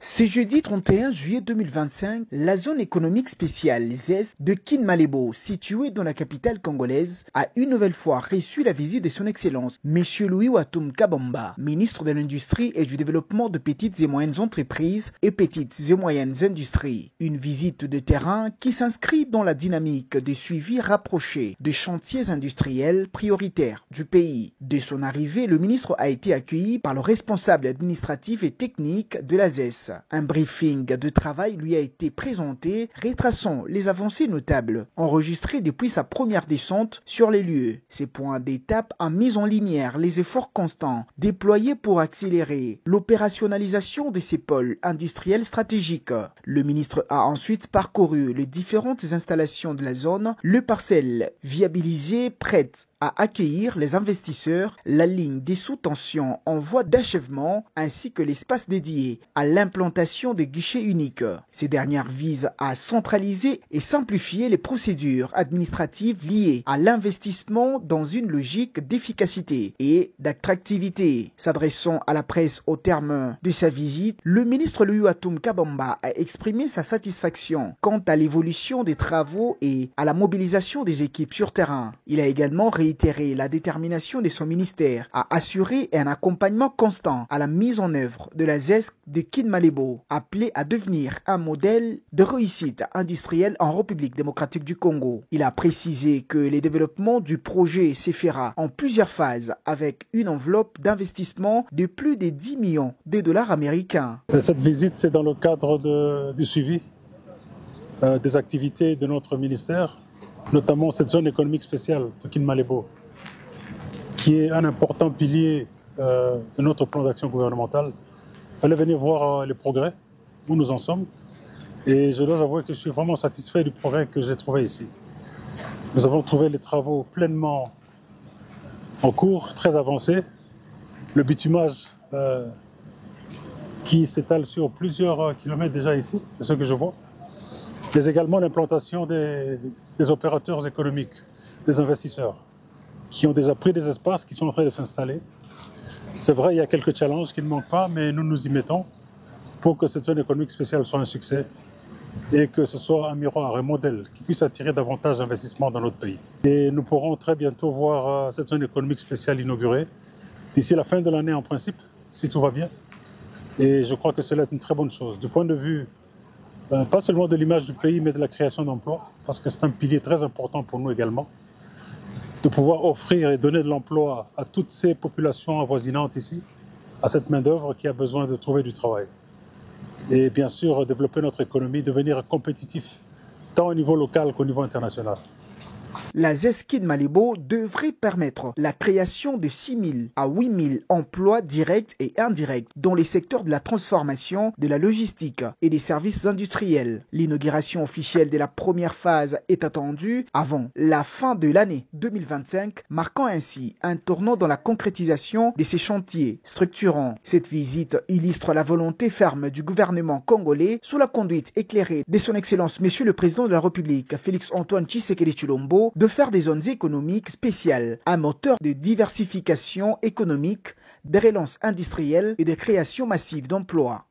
C'est jeudi 31 juillet 2025, la zone économique spéciale ZES de Kinmalebo, située dans la capitale congolaise, a une nouvelle fois reçu la visite de son Excellence, M. Louis Watum Kabamba, ministre de l'Industrie et du Développement de petites et moyennes entreprises et petites et moyennes industries. Une visite de terrain qui s'inscrit dans la dynamique de suivi rapproché des chantiers industriels prioritaires du pays. Dès son arrivée, le ministre a été accueilli par le responsable administratif et technique de la ZES. Un briefing de travail lui a été présenté, retraçant les avancées notables enregistrées depuis sa première descente sur les lieux. Ces points d'étape ont mis en lumière les efforts constants déployés pour accélérer l'opérationnalisation de ces pôles industriels stratégiques. Le ministre a ensuite parcouru les différentes installations de la zone, le parcelle viabilisée prête à accueillir les investisseurs, la ligne des sous-tensions en voie d'achèvement ainsi que l'espace dédié à l'implantation des guichets uniques. Ces dernières visent à centraliser et simplifier les procédures administratives liées à l'investissement dans une logique d'efficacité et d'attractivité. S'adressant à la presse au terme de sa visite, le ministre Louis Watum Kabamba a exprimé sa satisfaction quant à l'évolution des travaux et à la mobilisation des équipes sur terrain. Il a également réitéré la détermination de son ministère à assurer un accompagnement constant à la mise en œuvre de la ZES de Kinmalebo, appelée à devenir un modèle de réussite industrielle en République démocratique du Congo. Il a précisé que le développement du projet se fera en plusieurs phases avec une enveloppe d'investissement de plus de 10 millions de dollars américains. Cette visite, c'est dans le cadre du suivi des activités de notre ministère, notamment cette zone économique spéciale de Kinmalebo, qui est un important pilier de notre plan d'action gouvernemental. Il fallait venir voir les progrès, où nous en sommes, et je dois avouer que je suis vraiment satisfait du progrès que j'ai trouvé ici. Nous avons trouvé les travaux pleinement en cours, très avancés. Le bitumage qui s'étale sur plusieurs kilomètres déjà ici, c'est ce que je vois. Mais également l'implantation des opérateurs économiques, des investisseurs, qui ont déjà pris des espaces, qui sont en train de s'installer. C'est vrai, il y a quelques challenges qui ne manquent pas, mais nous nous y mettons pour que cette zone économique spéciale soit un succès et que ce soit un miroir, un modèle qui puisse attirer davantage d'investissements dans notre pays. Et nous pourrons très bientôt voir cette zone économique spéciale inaugurée, d'ici la fin de l'année en principe, si tout va bien. Et je crois que cela est une très bonne chose, du point de vue pas seulement de l'image du pays, mais de la création d'emplois, parce que c'est un pilier très important pour nous également, de pouvoir offrir et donner de l'emploi à toutes ces populations avoisinantes ici, à cette main-d'œuvre qui a besoin de trouver du travail. Et bien sûr, développer notre économie, devenir compétitif, tant au niveau local qu'au niveau international. La ZES Kinmalebo devrait permettre la création de 6 000 à 8 000 emplois directs et indirects dans les secteurs de la transformation, de la logistique et des services industriels. L'inauguration officielle de la première phase est attendue avant la fin de l'année 2025, marquant ainsi un tournant dans la concrétisation de ces chantiers structurants. Cette visite illustre la volonté ferme du gouvernement congolais sous la conduite éclairée de son Excellence Monsieur le Président de la République, Félix-Antoine Tshisekedi Tshilombo, de faire des zones économiques spéciales un moteur de diversification économique, de relance industrielle et de création massive d'emplois.